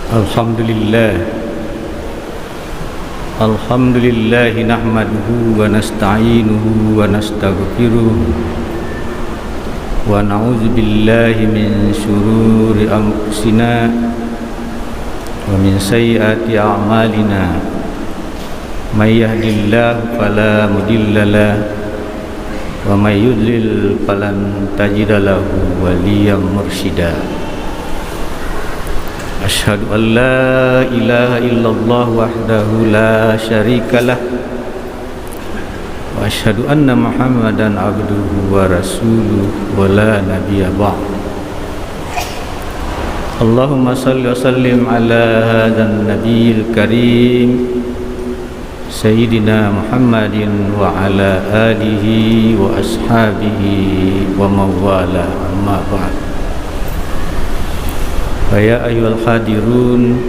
Alhamdulillah Alhamdulillah nahmaduhu wa nasta'inuhu wa nastaghfiruh wa na'udzu billahi min syururi anfusina wa min sayyiati a'malina may yahdihillahu fala mudilla lahu wa may yudlil falan tajida lahu waliyyan mursyida. Asyhadu an la ilaha illallah wahdahu la syarikalah wa asyhadu anna Muhammadan abduhu wa rasuluhu wa la nabiyya ba'd. Allahumma salli wa sallim ala hadzal nabiyil karim Sayyidina Muhammadin wa ala alihi wa ashabihi wa mawala, amma ba'd. Ya ayyuhal hadirun,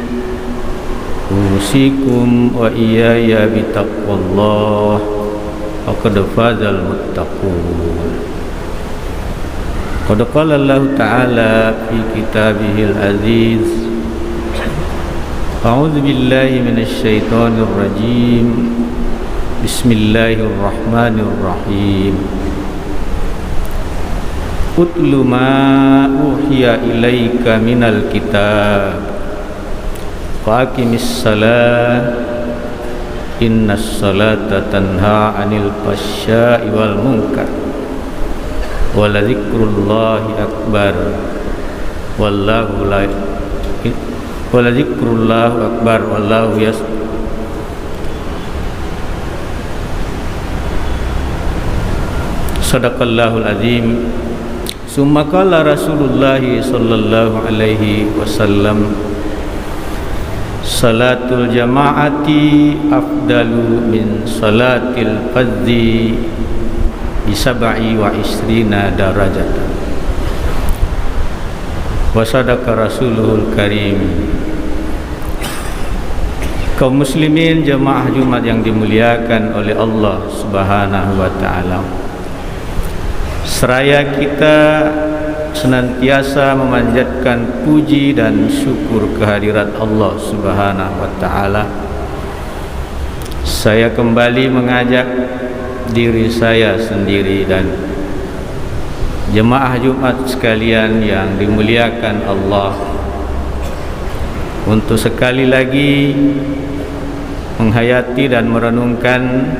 usikum wa iyaya bitaqwallah, faqad fazal muttaqun. Qad qala Allah Ta'ala fi kitabihil aziz, a'udzu billahi minasy syaithanir rajim. Bismillahirrahmanirrahim. Utlu ma uhiya ilaika minal kitab wa aqimis salat innas salata tanha 'anil fahsya'i wal munkar wa la dzikrullahi akbar wallahu la wa la dzikrullahu akbar wallahu sadaqallahul azim. Summa qala Rasulullah sallallahu alaihi wasallam, salatul jama'ati afdalu min salatil fardhi bi sab'i wa isrina darajatan. Wa sadaqa Rasulul Karim. Kaum muslimin jemaah Jumat yang dimuliakan oleh Allah Subhanahu wa taala, seraya kita senantiasa memanjatkan puji dan syukur kehadirat Allah Subhanahu wa taala, saya kembali mengajak diri saya sendiri dan jemaah Jumat sekalian yang dimuliakan Allah untuk sekali lagi menghayati dan merenungkan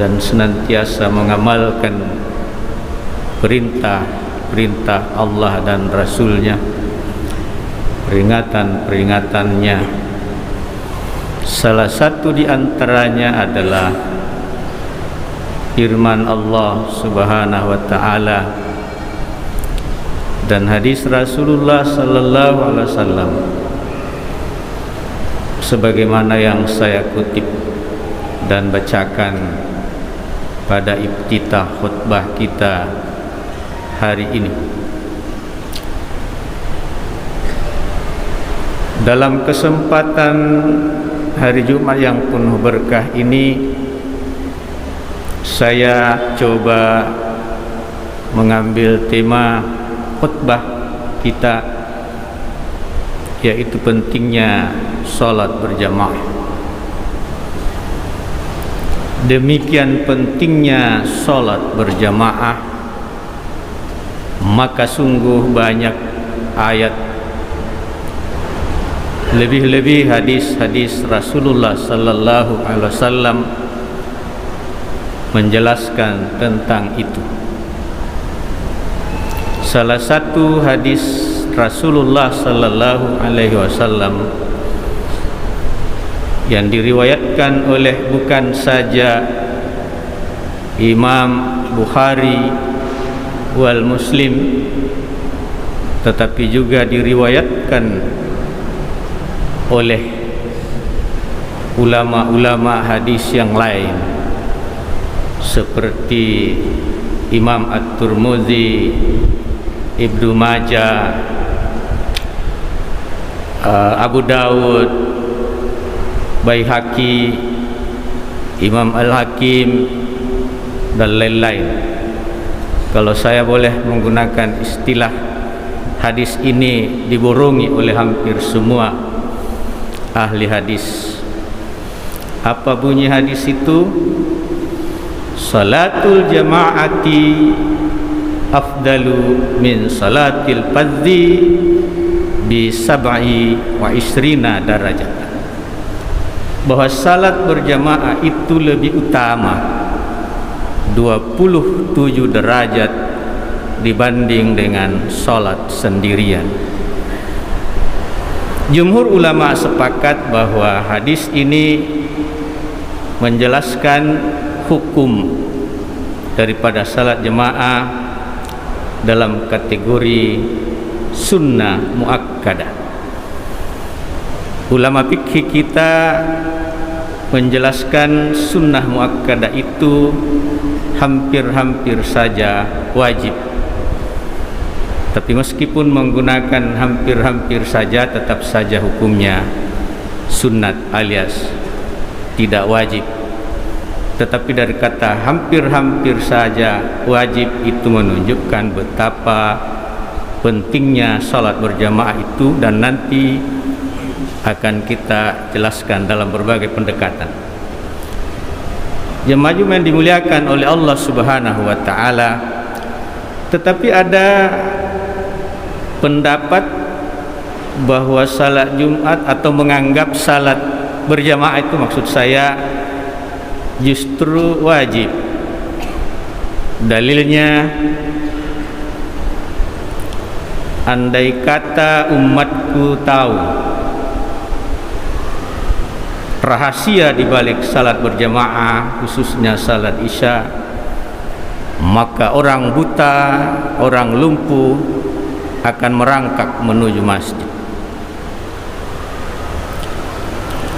dan senantiasa mengamalkan perintah Allah dan Rasulnya, peringatan-peringatannya. Salah satu di antaranya adalah firman Allah Subhanahu wa taala dan hadis Rasulullah sallallahu alaihi wasallam sebagaimana yang saya kutip dan bacakan pada iftitah khutbah kita hari ini. Dalam kesempatan hari Jumat yang penuh berkah ini, saya coba mengambil tema khutbah kita, yaitu pentingnya salat berjamaah. Demikian pentingnya salat berjamaah, maka sungguh banyak ayat, lebih-lebih hadis-hadis Rasulullah sallallahu alaihi wasallam menjelaskan tentang itu. Salah satu hadis Rasulullah sallallahu alaihi wasallam yang diriwayatkan oleh bukan saja Imam Bukhari wal Muslim, tetapi juga diriwayatkan oleh ulama-ulama hadis yang lain seperti Imam At-Tirmidzi, Ibnu Majah, Abu Dawud, Baihaqi, Imam Al-Hakim dan lain-lain. Kalau saya boleh menggunakan istilah, hadis ini diborongi oleh hampir semua ahli hadis. Apa bunyi hadis itu? Salatul jama'ati afdalu min salatil fadzi bi sab'i wa isrina darajat. Bahwa salat berjamaah itu lebih utama 27 derajat dibanding dengan salat sendirian. Jumhur ulama sepakat bahwa hadis ini menjelaskan hukum daripada salat jemaah dalam kategori sunnah muakkadah. Ulama fikih kita menjelaskan sunnah muakkadah itu hampir-hampir saja wajib. Tapi meskipun menggunakan hampir-hampir saja, tetap saja hukumnya sunnat alias tidak wajib. Tetapi dari kata hampir-hampir saja wajib itu menunjukkan betapa pentingnya salat berjamaah itu, dan nanti akan kita jelaskan dalam berbagai pendekatan. Jemaah yang dimuliakan oleh Allah Subhanahu wa taala, tetapi ada pendapat bahwa salat Jumat atau menganggap salat berjamaah itu, maksud saya, justru wajib. Dalilnya, andai kata umatku tahu rahasia di balik salat berjamaah, khususnya salat Isya, maka orang buta, orang lumpuh akan merangkak menuju masjid.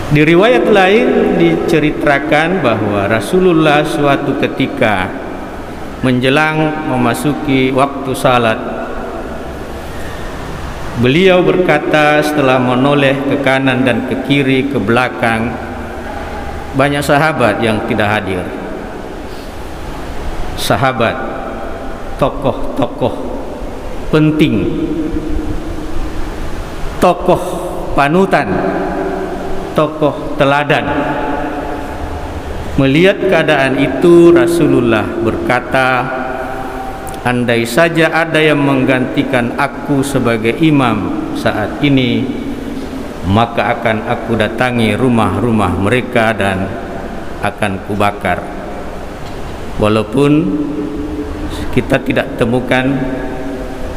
Di riwayat lain diceritakan bahwa Rasulullah suatu ketika menjelang memasuki waktu salat, beliau berkata setelah menoleh ke kanan dan ke kiri, ke belakang, banyak sahabat yang tidak hadir. Sahabat, tokoh-tokoh penting, tokoh panutan, tokoh teladan. Melihat keadaan itu, Rasulullah berkata, andai saja ada yang menggantikan aku sebagai imam saat ini, maka akan aku datangi rumah-rumah mereka dan akan kubakar. Walaupun kita tidak temukan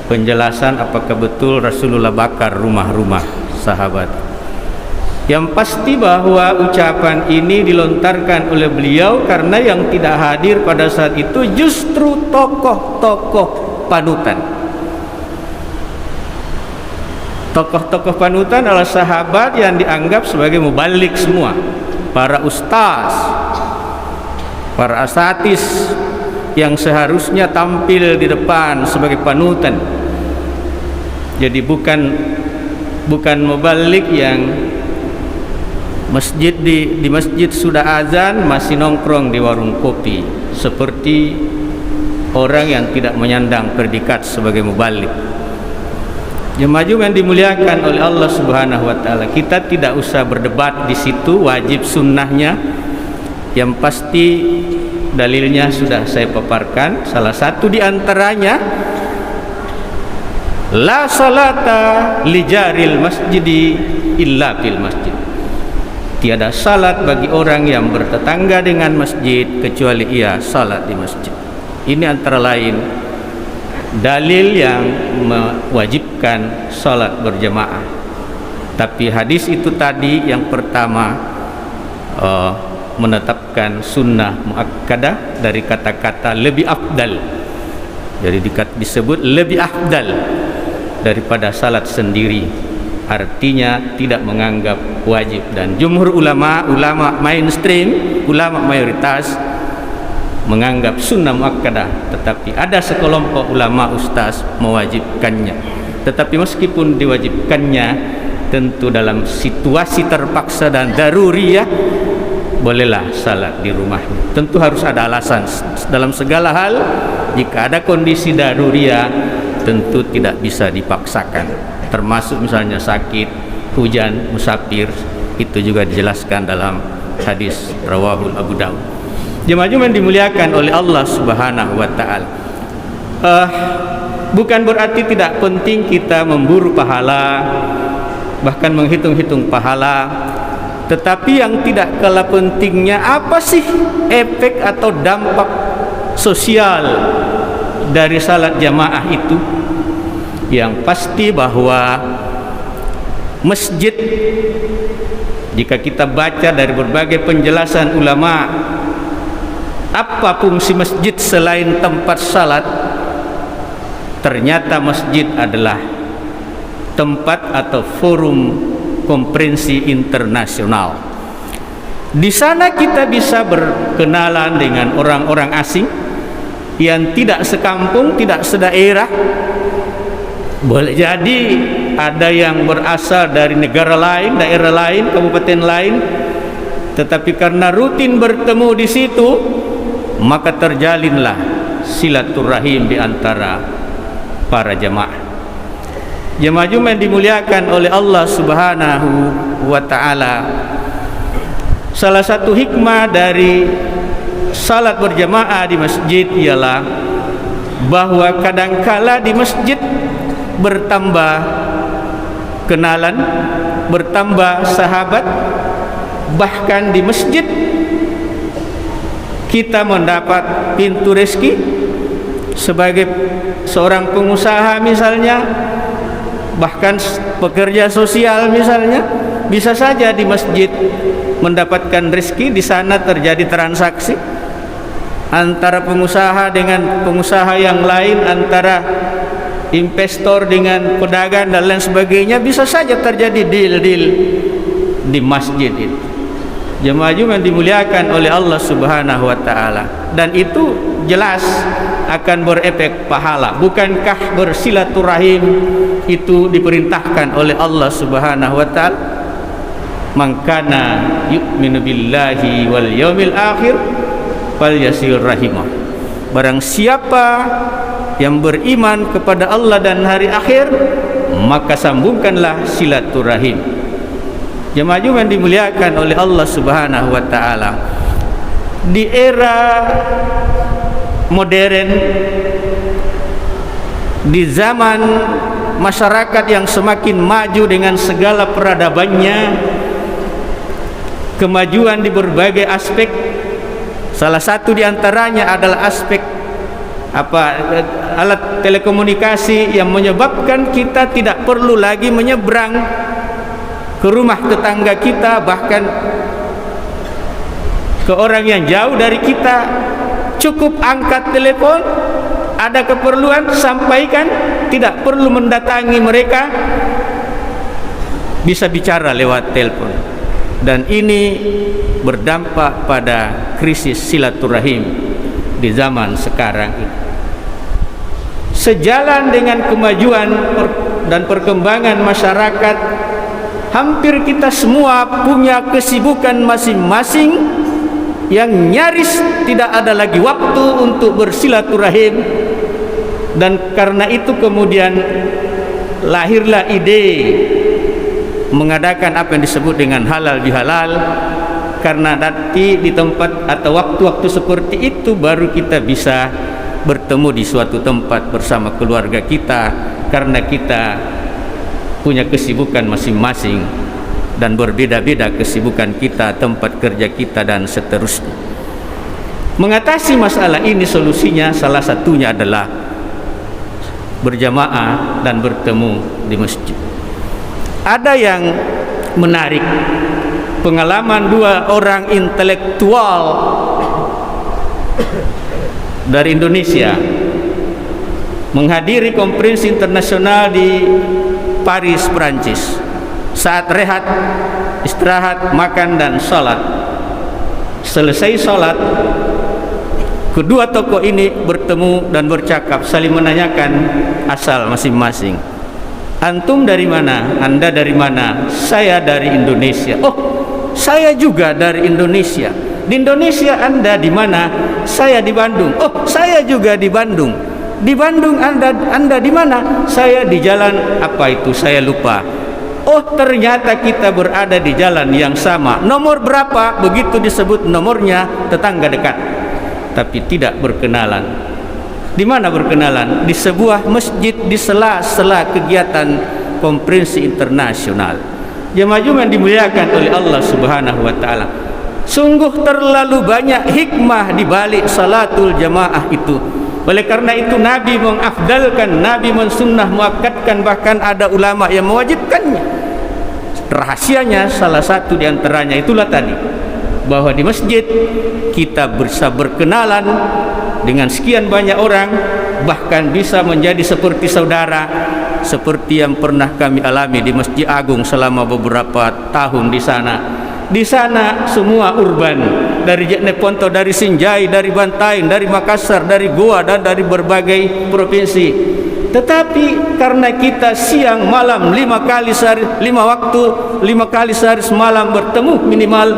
penjelasan apakah betul Rasulullah bakar rumah-rumah sahabat. Yang pasti bahwa ucapan ini dilontarkan oleh beliau karena yang tidak hadir pada saat itu justru tokoh-tokoh panutan. Tokoh-tokoh panutan adalah sahabat yang dianggap sebagai mubalik semua, para ustaz, para asatis yang seharusnya tampil di depan sebagai panutan. Jadi bukan mubalik yang masjid di masjid sudah azan masih nongkrong di warung kopi, seperti orang yang tidak menyandang predikat sebagai mubalik. Jemaah yang dimuliakan oleh Allah Subhanahu wa taala, kita tidak usah berdebat di situ wajib sunnahnya. Yang pasti dalilnya sudah saya paparkan. Salah satu di antaranya, la salata li jaril masjidi illa fil masjid. Tiada salat bagi orang yang bertetangga dengan masjid kecuali ia salat di masjid. Ini antara lain dalil yang mewajibkan salat berjamaah. Tapi hadis itu tadi yang pertama menetapkan sunnah muakkadah dari kata-kata lebih afdal. Jadi disebut lebih afdal daripada salat sendiri. Artinya tidak menganggap wajib, dan jumhur ulama mainstream, ulama mayoritas menganggap sunnah muakkadah, tetapi ada sekelompok ulama ustaz mewajibkannya. Tetapi meskipun diwajibkannya, tentu dalam situasi terpaksa dan daruriyah, bolehlah salat di rumahnya. Tentu harus ada alasan dalam segala hal. Jika ada kondisi daruriyah, tentu tidak bisa dipaksakan, termasuk misalnya sakit, hujan, musafir, Itu juga dijelaskan dalam hadis rawahul Abu Daud. Jemaah yang dimuliakan oleh Allah Subhanahu wa taala. Bukan berarti tidak penting kita memburu pahala, bahkan menghitung-hitung pahala. Tetapi yang tidak kalah pentingnya, apa sih efek atau dampak sosial dari salat jamaah itu? Yang pasti bahwa masjid, jika kita baca dari berbagai penjelasan ulama, apa fungsi masjid selain tempat salat? Ternyata masjid adalah tempat atau forum konferensi internasional. Di sana kita bisa berkenalan dengan orang-orang asing yang tidak sekampung, tidak sedaerah. Boleh jadi ada yang berasal dari negara lain, daerah lain, kabupaten lain, tetapi karena rutin bertemu di situ, maka terjalinlah silaturahim di antara para jemaah. Jemaah yang dimuliakan oleh Allah Subhanahu wa taala. Salah satu hikmah dari salat berjamaah di masjid ialah bahwa kadangkala di masjid bertambah kenalan, bertambah sahabat, bahkan di masjid kita mendapat pintu rezeki. Sebagai seorang pengusaha misalnya, bahkan pekerja sosial misalnya, bisa saja di masjid mendapatkan rezeki. Di sana terjadi transaksi antara pengusaha dengan pengusaha yang lain, antara investor dengan pedagang dan lain sebagainya. Bisa saja terjadi deal-deal di masjid itu. Jemaah yang dimuliakan oleh Allah Subhanahu wa taala, dan itu jelas akan berefek pahala. Bukankah bersilaturahim itu diperintahkan oleh Allah Subhanahu wa taala? Man kana yu'minu billahi wal yaumil akhir falyasil rahimah. Barang siapa yang beriman kepada Allah dan hari akhir, maka sambungkanlah silaturahim. Jemaah yang dimuliakan oleh Allah Subhanahu wa taala. Di era modern, di zaman masyarakat yang semakin maju dengan segala peradabannya, kemajuan di berbagai aspek, salah satu di antaranya adalah aspek alat telekomunikasi yang menyebabkan kita tidak perlu lagi menyeberang ke rumah tetangga kita, bahkan ke orang yang jauh dari kita. Cukup angkat telepon, ada keperluan sampaikan, tidak perlu mendatangi mereka, bisa bicara lewat telepon. Dan ini berdampak pada krisis silaturahim di zaman sekarang ini. Sejalan dengan kemajuan dan perkembangan masyarakat, hampir kita semua punya kesibukan masing-masing yang nyaris tidak ada lagi waktu untuk bersilaturahim. Dan karena itu kemudian lahirlah ide mengadakan apa yang disebut dengan halal bihalal, karena nanti di tempat atau waktu-waktu seperti itu baru kita bisa bertemu di suatu tempat bersama keluarga kita, karena kita punya kesibukan masing-masing dan berbeda-beda kesibukan kita, tempat kerja kita, dan seterusnya. Mengatasi masalah ini solusinya salah satunya adalah berjamaah dan bertemu di masjid. Ada yang menarik, pengalaman dua orang intelektual dari Indonesia menghadiri konferensi internasional di Paris, Prancis. Saat rehat, istirahat, makan dan sholat, selesai sholat, kedua tokoh ini bertemu dan bercakap, saling menanyakan asal masing-masing. Antum dari mana? Anda dari mana? Saya dari Indonesia. Oh, saya juga dari Indonesia. Di Indonesia Anda di mana? Saya di Bandung. Oh, saya juga di Bandung. Di Bandung Anda di mana? Saya di jalan apa itu? Saya lupa. Oh, ternyata kita berada di jalan yang sama. Nomor berapa? Begitu disebut nomornya, tetangga dekat, tapi tidak berkenalan. Di mana berkenalan? Di sebuah masjid, di sela-sela kegiatan konferensi internasional. Jemaah yang dimuliakan oleh Allah Subhanahu wa taala. Sungguh terlalu banyak hikmah di balik salatul jamaah itu. Oleh karena itu Nabi mengafdalkan, Nabi mensunnah muakkadkan, bahkan ada ulama yang mewajibkannya. Rahasianya salah satu di antaranya itulah tadi, bahwa di masjid kita bisa berkenalan dengan sekian banyak orang, bahkan bisa menjadi seperti saudara, seperti yang pernah kami alami di Masjid Agung selama beberapa tahun di sana. Di sana semua urban, dari Jeneponto, dari Sinjai, dari Bantaing, dari Makassar, dari Goa, dan dari berbagai provinsi. Tetapi karena kita siang malam 5 kali sehari, 5 waktu, 5 kali sehari semalam bertemu minimal,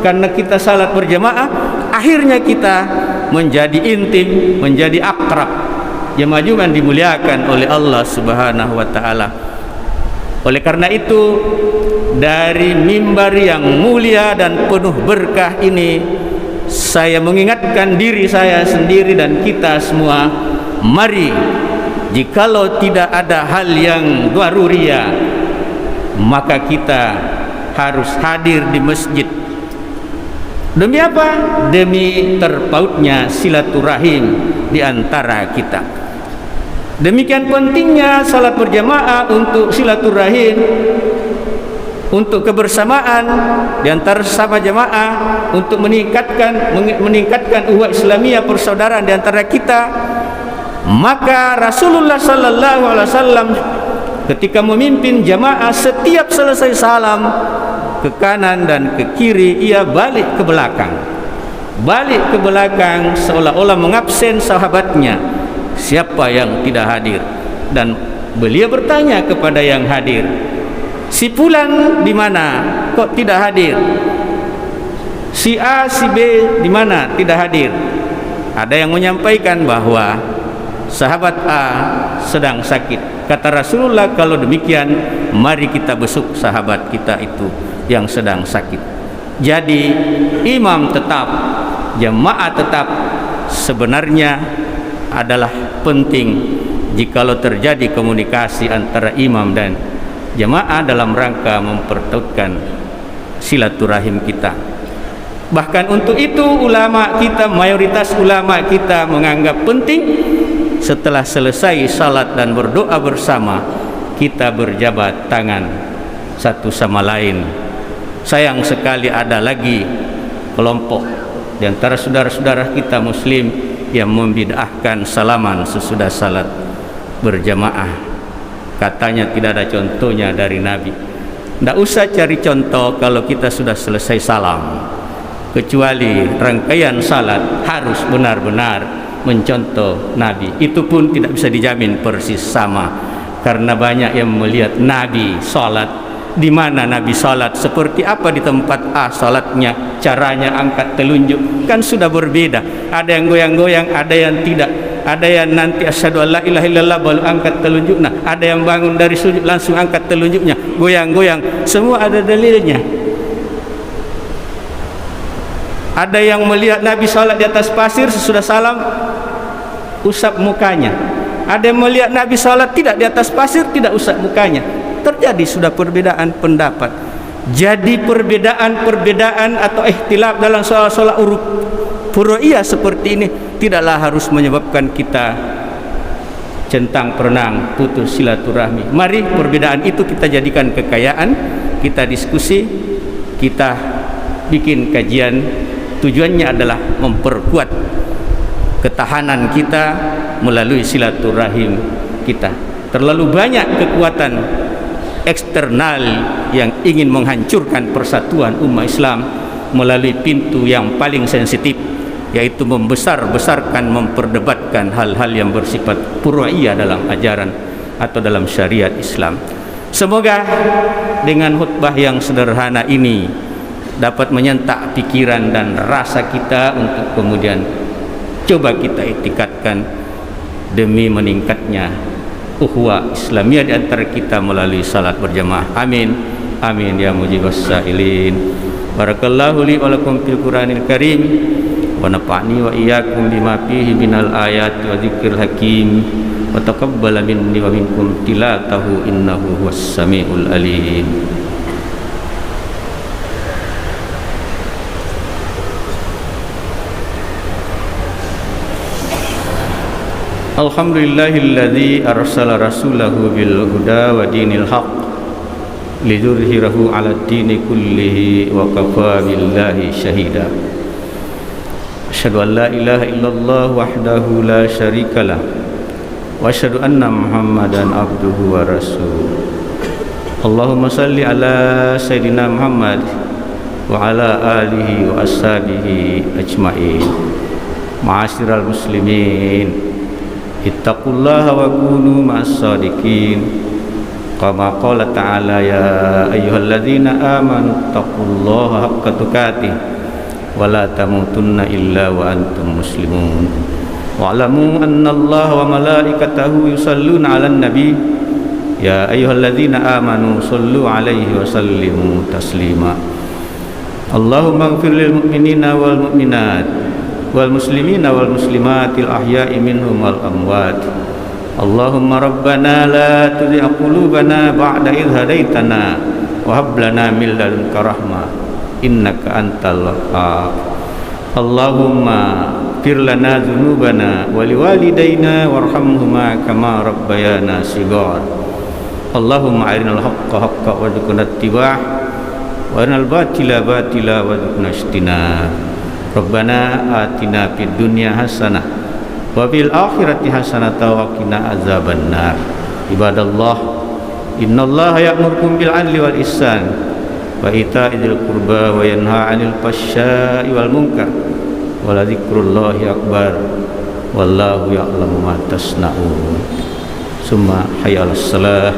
karena kita salat berjamaah, akhirnya kita menjadi intim, menjadi akrab. Jemaah yang dimuliakan oleh Allah Subhanahu wa taala. Oleh karena itu, dari mimbar yang mulia dan penuh berkah ini, saya mengingatkan diri saya sendiri dan kita semua, mari, jikalau tidak ada hal yang daruriyah, maka kita harus hadir di masjid. Demi apa? Demi terpautnya silaturahim di antara kita. Demikian pentingnya salat berjamaah untuk silaturahim, untuk kebersamaan di antara sesama jamaah, untuk meningkatkan ukhuwah Islamiyah, persaudaraan di antara kita. Maka Rasulullah sallallahu alaihi wasallam ketika memimpin jamaah, setiap selesai salam, ke kanan dan ke kiri ia balik ke belakang. Balik ke belakang seolah-olah mengabsen sahabatnya, siapa yang tidak hadir, dan beliau bertanya kepada yang hadir, si fulan di mana kok tidak hadir? Si A, si B di mana tidak hadir? Ada yang menyampaikan bahwa sahabat A sedang sakit. Kata Rasulullah, kalau demikian mari kita besuk sahabat kita itu yang sedang sakit. Jadi imam tetap, jamaah tetap, sebenarnya adalah penting jikalau terjadi komunikasi antara imam dan jamaah dalam rangka mempertautkan silaturahim kita. Bahkan untuk itu ulama kita, mayoritas ulama kita menganggap penting setelah selesai salat dan berdoa bersama, kita berjabat tangan satu sama lain. Sayang sekali ada lagi kelompok di antara saudara-saudara kita muslim yang membid'ahkan salaman sesudah salat berjamaah. Katanya tidak ada contohnya dari Nabi. Tidak usah cari contoh kalau kita sudah selesai salam, kecuali rangkaian salat harus benar-benar mencontoh Nabi. Itu pun tidak bisa dijamin persis sama, karena banyak yang melihat Nabi salat, di mana Nabi salat, seperti apa di tempat A salatnya, caranya angkat telunjuk kan sudah berbeda. Ada yang goyang-goyang, ada yang tidak, ada yang nanti asyhadu alla ilaha illallah baru angkat telunjuknya, ada yang bangun dari sujud langsung angkat telunjuknya, goyang-goyang, semua ada dalilnya. Ada yang melihat Nabi salat di atas pasir, sesudah salam usap mukanya. Ada yang melihat Nabi salat tidak di atas pasir, tidak usap mukanya. Terjadi sudah perbedaan pendapat. Jadi perbedaan atau ikhtilaf dalam soal-soal furu'iyah seperti ini tidaklah harus menyebabkan kita centang perenang, putus silaturahmi. Mari perbedaan itu kita jadikan kekayaan, kita diskusi, kita bikin kajian. Tujuannya adalah memperkuat ketahanan kita melalui silaturahim kita. Terlalu banyak kekuatan eksternal yang ingin menghancurkan persatuan umat Islam melalui pintu yang paling sensitif, yaitu membesar-besarkan, memperdebatkan hal-hal yang bersifat furu'iyah dalam ajaran atau dalam syariat Islam. Semoga dengan khutbah yang sederhana ini dapat menyentak pikiran dan rasa kita untuk kemudian coba kita iktikadkan demi meningkatnya ukhuwah Islamiyah di antara kita melalui salat berjamaah. Amin. Amin ya mujibas sa'ilin. Barakallahu li wa lakum fil Qur'anil Karim wa nafa'ni wa iyyakum bima fihi minal ayati wa dzikril hakim wa taqabbala minni wa minkum tilatahu innahu huwas samiul alim. Alhamdulillahilladzi arsala rasulahu bil huda wa dinil haqq lidzurhirahu 'alad dini kullihi wa kafa billahi syahida. Asyhadu an la ilaha illallah wahdahu la syarikalah wa asyhadu anna Muhammadan abduhu wa rasuluh. Allahumma salli ala sayidina Muhammad wa ala alihi wa ashabihi ajma'in. Ma'asyiral muslimin, ittaqullaha wa kunu ma'as sadiqin. Kama qala ta'ala ya ayyuhalladzina amanu taqullaha haqqa tuqatih wa la tamutunna illa wa antum muslimun. Wa'lamu annallaha wa malaikatahu yusalluna 'alan nabi ya ayyuhalladzina amanu sallu 'alaihi wa sallimu taslima. Allahumma ighfir lil mu'minina wal mu'minat wal muslimina wal muslimatil ahya'i minhum wal amwat. Allahumma rabbana la tuzigh qulubana ba'da idh hadaitana wa hab lana min ladunka rahmah innaka antal wahhab. Allahumma ighfir lana dzunubana wa liwalidayna warhamhuma kama rabbayana shighar. Allahumma arinal haqqa haqqa warzuqna ittiba'ah wa arinal batila batila warzuqna ijtinab. Rabbana atina fid dunya hasanah wa fil akhirati hasanatan wa qina azabannar. Ibadallah, innallaha ya'murukum bil 'adli wal ihsan wa ita'i dzil qurba wa yanha 'anil fahsya'i wal munkar wa la dzikrullahi akbar wallahu ya'lamu ma tasna'un. Summa hayya 'alas salah.